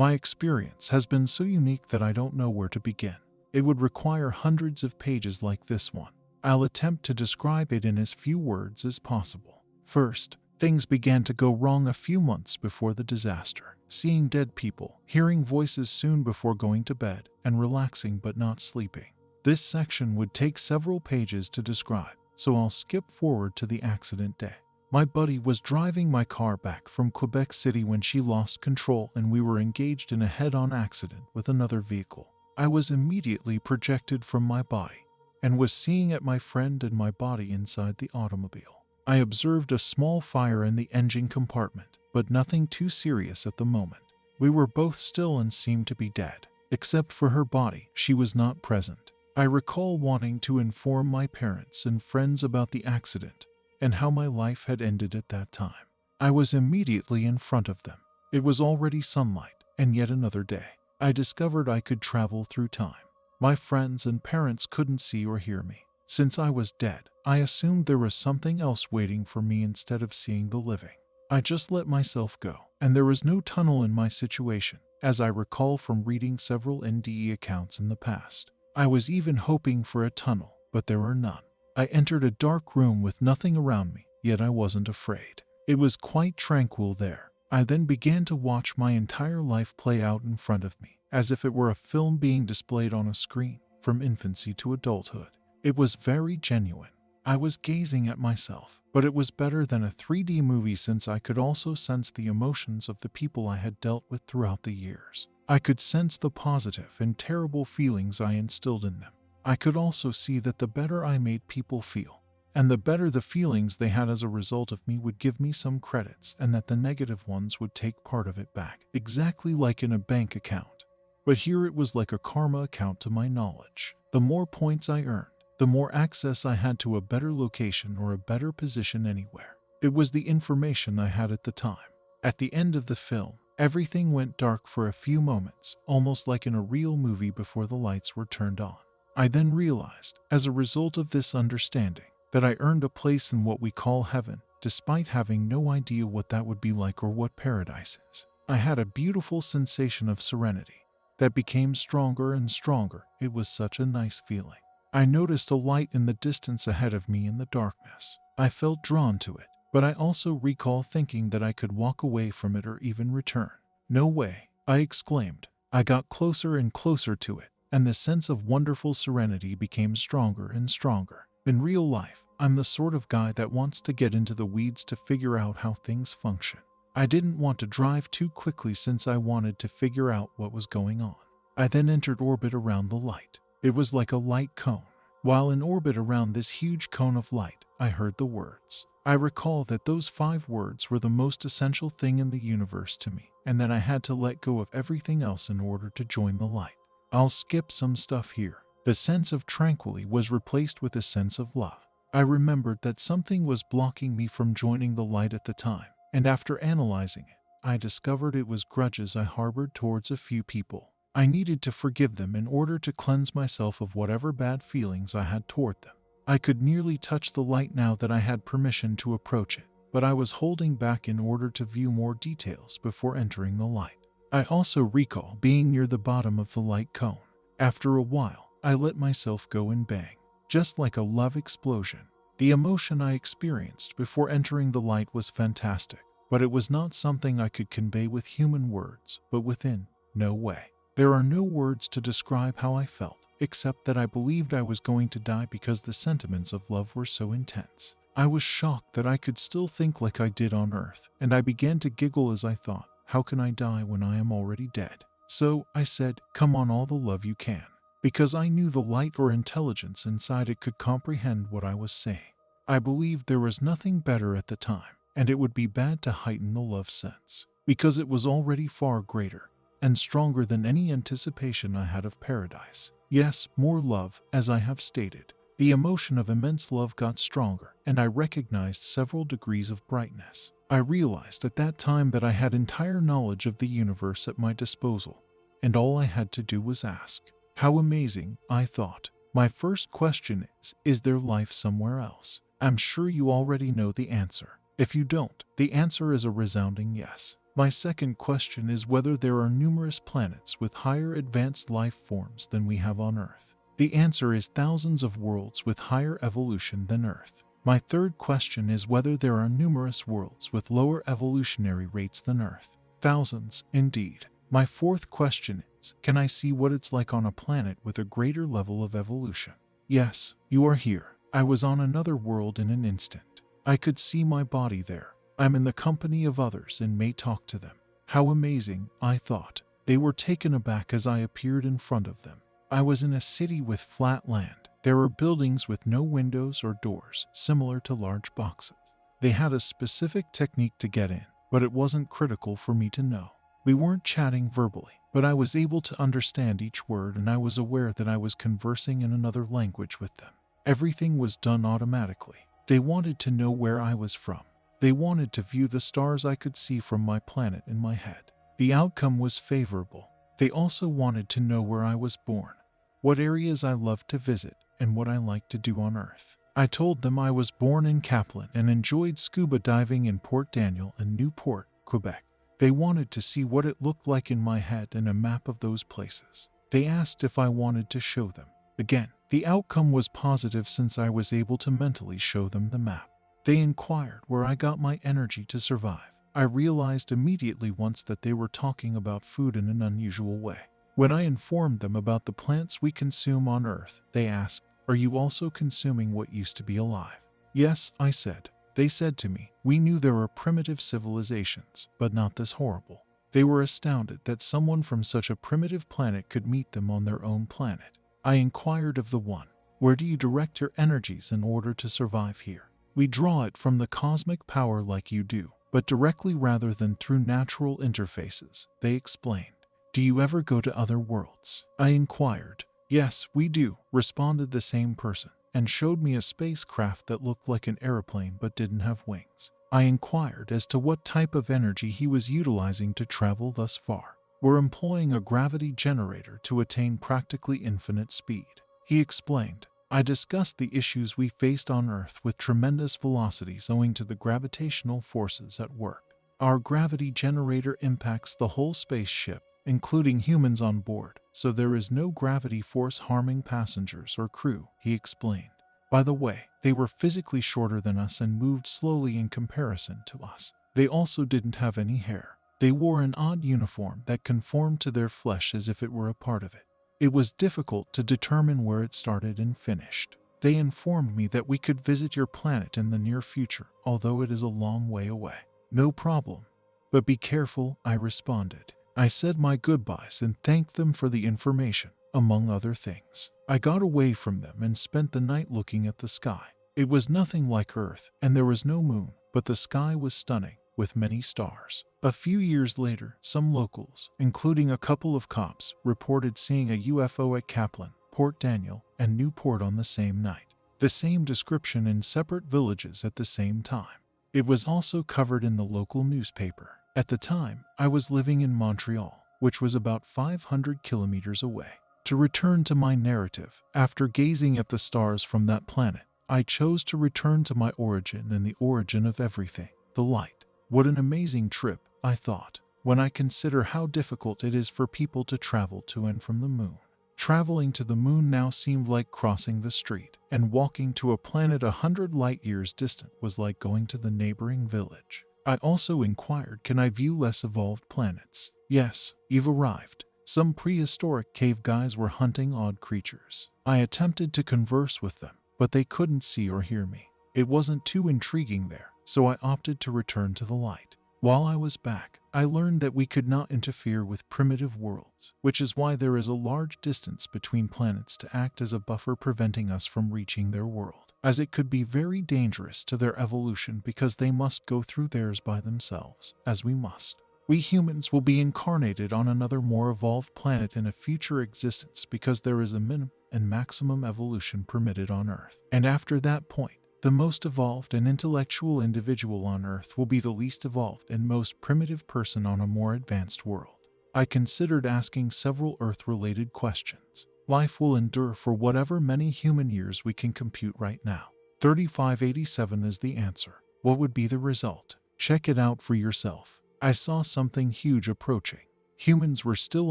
My experience has been so unique that I don't know where to begin. It would require hundreds of pages like this one. I'll attempt to describe it in as few words as possible. First, things began to go wrong a few months before the disaster. Seeing dead people, hearing voices soon before going to bed, and relaxing but not sleeping. This section would take several pages to describe, so I'll skip forward to the accident day. My buddy was driving my car back from Quebec City when she lost control and we were engaged in a head-on accident with another vehicle. I was immediately projected from my body and was seeing at my friend and my body inside the automobile. I observed a small fire in the engine compartment, but nothing too serious at the moment. We were both still and seemed to be dead. Except for her body, she was not present. I recall wanting to inform my parents and friends about the accident and how my life had ended at that time. I was immediately in front of them. It was already sunlight, and yet another day. I discovered I could travel through time. My friends and parents couldn't see or hear me. Since I was dead, I assumed there was something else waiting for me instead of seeing the living. I just let myself go, and there was no tunnel in my situation, as I recall from reading several NDE accounts in the past. I was even hoping for a tunnel, but there were none. I entered a dark room with nothing around me, yet I wasn't afraid. It was quite tranquil there. I then began to watch my entire life play out in front of me, as if it were a film being displayed on a screen, from infancy to adulthood. It was very genuine. I was gazing at myself, but it was better than a 3D movie since I could also sense the emotions of the people I had dealt with throughout the years. I could sense the positive and terrible feelings I instilled in them. I could also see that the better I made people feel, and the better the feelings they had as a result of me would give me some credits, and that the negative ones would take part of it back, exactly like in a bank account. But here it was like a karma account to my knowledge. The more points I earned, the more access I had to a better location or a better position anywhere. It was the information I had at the time. At the end of the film, everything went dark for a few moments, almost like in a real movie before the lights were turned on. I then realized, as a result of this understanding, that I earned a place in what we call heaven, despite having no idea what that would be like or what paradise is. I had a beautiful sensation of serenity that became stronger and stronger. It was such a nice feeling. I noticed a light in the distance ahead of me in the darkness. I felt drawn to it, but I also recall thinking that I could walk away from it or even return. No way, I exclaimed. I got closer and closer to it, and the sense of wonderful serenity became stronger and stronger. In real life, I'm the sort of guy that wants to get into the weeds to figure out how things function. I didn't want to drive too quickly since I wanted to figure out what was going on. I then entered orbit around the light. It was like a light cone. While in orbit around this huge cone of light, I heard the words. I recall that those 5 words were the most essential thing in the universe to me, and that I had to let go of everything else in order to join the light. I'll skip some stuff here. The sense of tranquility was replaced with a sense of love. I remembered that something was blocking me from joining the light at the time, and after analyzing it, I discovered it was grudges I harbored towards a few people. I needed to forgive them in order to cleanse myself of whatever bad feelings I had toward them. I could nearly touch the light now that I had permission to approach it, but I was holding back in order to view more details before entering the light. I also recall being near the bottom of the light cone. After a while, I let myself go and bang, just like a love explosion. The emotion I experienced before entering the light was fantastic, but it was not something I could convey with human words, but within, no way. There are no words to describe how I felt, except that I believed I was going to die because the sentiments of love were so intense. I was shocked that I could still think like I did on Earth, and I began to giggle as I thought, how can I die when I am already dead? So I said, come on, all the love you can, because I knew the light or intelligence inside it could comprehend what I was saying. I believed there was nothing better at the time, and it would be bad to heighten the love sense, because it was already far greater and stronger than any anticipation I had of paradise. Yes, more love, as I have stated. The emotion of immense love got stronger, and I recognized several degrees of brightness. I realized at that time that I had entire knowledge of the universe at my disposal, and all I had to do was ask. How amazing, I thought. My first question is there life somewhere else? I'm sure you already know the answer. If you don't, the answer is a resounding yes. My second question is whether there are numerous planets with higher advanced life forms than we have on Earth. The answer is thousands of worlds with higher evolution than Earth. My third question is whether there are numerous worlds with lower evolutionary rates than Earth. Thousands, indeed. My fourth question is, can I see what it's like on a planet with a greater level of evolution? Yes, you are here. I was on another world in an instant. I could see my body there. I'm in the company of others and may talk to them. How amazing, I thought. They were taken aback as I appeared in front of them. I was in a city with flat land. There were buildings with no windows or doors, similar to large boxes. They had a specific technique to get in, but it wasn't critical for me to know. We weren't chatting verbally, but I was able to understand each word, and I was aware that I was conversing in another language with them. Everything was done automatically. They wanted to know where I was from. They wanted to view the stars I could see from my planet in my head. The outcome was favorable. They also wanted to know where I was born, what areas I loved to visit, and what I liked to do on Earth. I told them I was born in Kaplan and enjoyed scuba diving in Port Daniel and Newport, Quebec. They wanted to see what it looked like in my head and a map of those places. They asked if I wanted to show them. Again, the outcome was positive since I was able to mentally show them the map. They inquired where I got my energy to survive. I realized immediately once that they were talking about food in an unusual way. When I informed them about the plants we consume on Earth, they asked, "Are you also consuming what used to be alive?" "Yes," I said. They said to me, "We knew there were primitive civilizations, but not this horrible." They were astounded that someone from such a primitive planet could meet them on their own planet. I inquired of the one, "Where do you direct your energies in order to survive here?" "We draw it from the cosmic power like you do, but directly rather than through natural interfaces," they explained. "Do you ever go to other worlds?" I inquired. "Yes, we do," responded the same person, and showed me a spacecraft that looked like an airplane but didn't have wings. I inquired as to what type of energy he was utilizing to travel thus far. "We're employing a gravity generator to attain practically infinite speed," he explained. I discussed the issues we faced on Earth with tremendous velocities owing to the gravitational forces at work. "Our gravity generator impacts the whole spaceship, including humans on board, so there is no gravity force harming passengers or crew," he explained. By the way, they were physically shorter than us and moved slowly in comparison to us. They also didn't have any hair. They wore an odd uniform that conformed to their flesh as if it were a part of it. It was difficult to determine where it started and finished. They informed me that we could visit your planet in the near future, although it is a long way away. "No problem. But be careful," I responded. I said my goodbyes and thanked them for the information, among other things. I got away from them and spent the night looking at the sky. It was nothing like Earth, and there was no moon, but the sky was stunning, with many stars. A few years later, some locals, including a couple of cops, reported seeing a UFO at Kaplan, Port Daniel, and Newport on the same night. The same description in separate villages at the same time. It was also covered in the local newspaper. At the time, I was living in Montreal, which was about 500 kilometers away. To return to my narrative, after gazing at the stars from that planet, I chose to return to my origin and the origin of everything, the light. What an amazing trip, I thought, when I consider how difficult it is for people to travel to and from the moon. Traveling to the moon now seemed like crossing the street, and walking to a planet 100 light years distant was like going to the neighboring village. I also inquired, "Can I view less evolved planets?" "Yes, you've arrived." Some prehistoric cave guys were hunting odd creatures. I attempted to converse with them, but they couldn't see or hear me. It wasn't too intriguing there, so I opted to return to the light. While I was back, I learned that we could not interfere with primitive worlds, which is why there is a large distance between planets to act as a buffer preventing us from reaching their world, as it could be very dangerous to their evolution because they must go through theirs by themselves, as we must. We humans will be incarnated on another more evolved planet in a future existence because there is a minimum and maximum evolution permitted on Earth. And after that point, the most evolved and intellectual individual on Earth will be the least evolved and most primitive person on a more advanced world. I considered asking several Earth-related questions. Life will endure for whatever many human years we can compute right now. 3587 is the answer. What would be the result? Check it out for yourself. I saw something huge approaching. Humans were still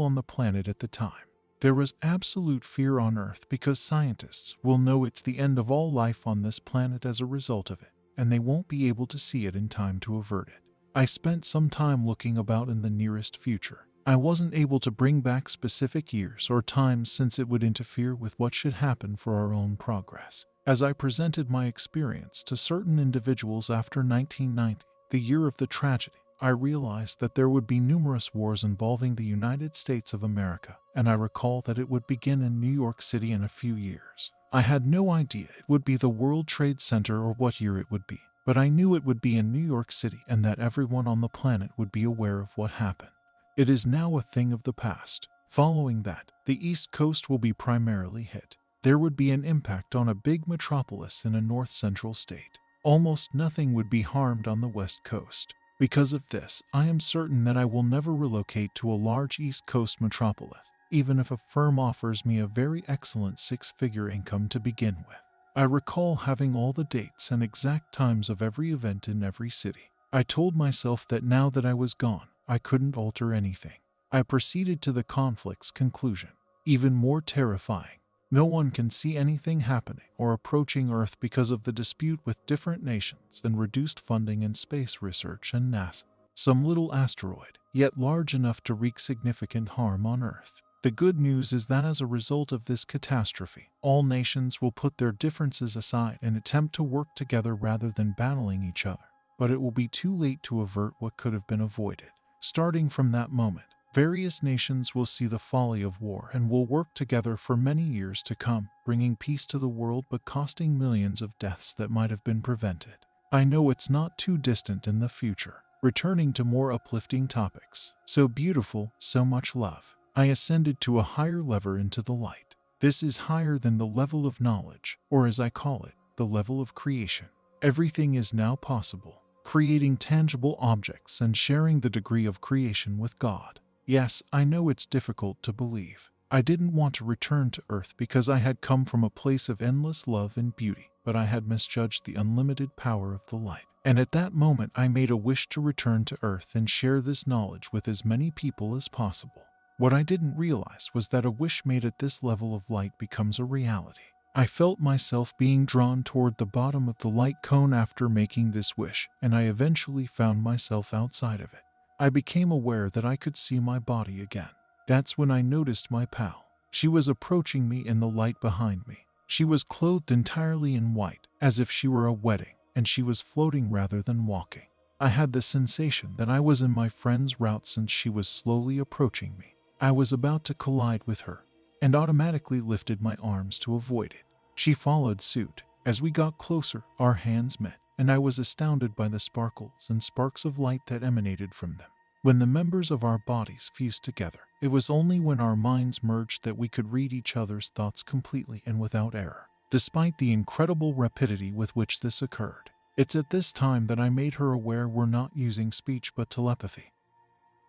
on the planet at the time. There was absolute fear on Earth because scientists will know it's the end of all life on this planet as a result of it, and they won't be able to see it in time to avert it. I spent some time looking about in the nearest future. I wasn't able to bring back specific years or times since it would interfere with what should happen for our own progress. As I presented my experience to certain individuals after 1990, the year of the tragedy, I realized that there would be numerous wars involving the United States of America, and I recall that it would begin in New York City in a few years. I had no idea it would be the World Trade Center or what year it would be, but I knew it would be in New York City and that everyone on the planet would be aware of what happened. It is now a thing of the past. Following that, the East Coast will be primarily hit. There would be an impact on a big metropolis in a north-central state. Almost nothing would be harmed on the West Coast. Because of this, I am certain that I will never relocate to a large East Coast metropolis, even if a firm offers me a very excellent six-figure income to begin with. I recall having all the dates and exact times of every event in every city. I told myself that now that I was gone, I couldn't alter anything. I proceeded to the conflict's conclusion. Even more terrifying. No one can see anything happening or approaching Earth because of the dispute with different nations and reduced funding in space research and NASA. Some little asteroid, yet large enough to wreak significant harm on Earth. The good news is that as a result of this catastrophe, all nations will put their differences aside and attempt to work together rather than battling each other. But it will be too late to avert what could have been avoided. Starting from that moment, various nations will see the folly of war and will work together for many years to come, bringing peace to the world but costing millions of deaths that might have been prevented. I know it's not too distant in the future. Returning to more uplifting topics. So beautiful, so much love. I ascended to a higher level into the light. This is higher than the level of knowledge, or as I call it, the level of creation. Everything is now possible. Creating tangible objects and sharing the degree of creation with God. Yes, I know it's difficult to believe. I didn't want to return to Earth because I had come from a place of endless love and beauty, but I had misjudged the unlimited power of the light. And at that moment I made a wish to return to Earth and share this knowledge with as many people as possible. What I didn't realize was that a wish made at this level of light becomes a reality. I felt myself being drawn toward the bottom of the light cone after making this wish, and I eventually found myself outside of it. I became aware that I could see my body again. That's when I noticed my pal. She was approaching me in the light behind me. She was clothed entirely in white, as if she were a wedding, and she was floating rather than walking. I had the sensation that I was in my friend's route since she was slowly approaching me. I was about to collide with her, and automatically lifted my arms to avoid it. She followed suit. As we got closer, our hands met, and I was astounded by the sparkles and sparks of light that emanated from them. When the members of our bodies fused together, it was only when our minds merged that we could read each other's thoughts completely and without error. Despite the incredible rapidity with which this occurred, it's at this time that I made her aware we're not using speech but telepathy,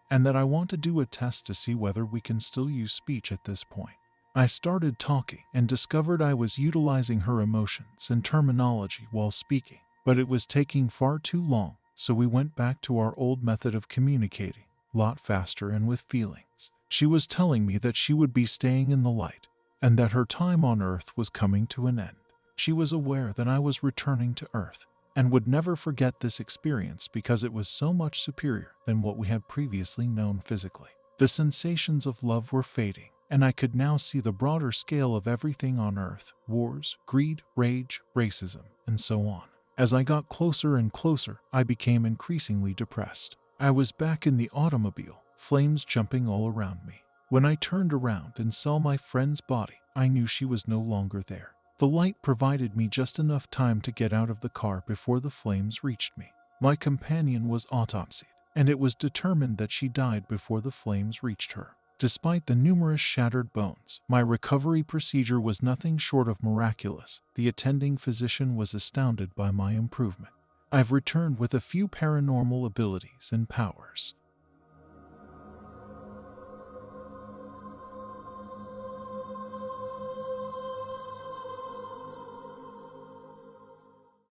and that I want to do a test to see whether we can still use speech at this point. I started talking and discovered I was utilizing her emotions and terminology while speaking, but it was taking far too long, so we went back to our old method of communicating, a lot faster and with feelings. She was telling me that she would be staying in the light, and that her time on Earth was coming to an end. She was aware that I was returning to Earth, and would never forget this experience because it was so much superior than what we had previously known physically. The sensations of love were fading, and I could now see the broader scale of everything on Earth: wars, greed, rage, racism, and so on. As I got closer and closer, I became increasingly depressed. I was back in the automobile, flames jumping all around me. When I turned around and saw my friend's body, I knew she was no longer there. The light provided me just enough time to get out of the car before the flames reached me. My companion was autopsied, and it was determined that she died before the flames reached her. Despite the numerous shattered bones, my recovery procedure was nothing short of miraculous. The attending physician was astounded by my improvement. I've returned with a few paranormal abilities and powers.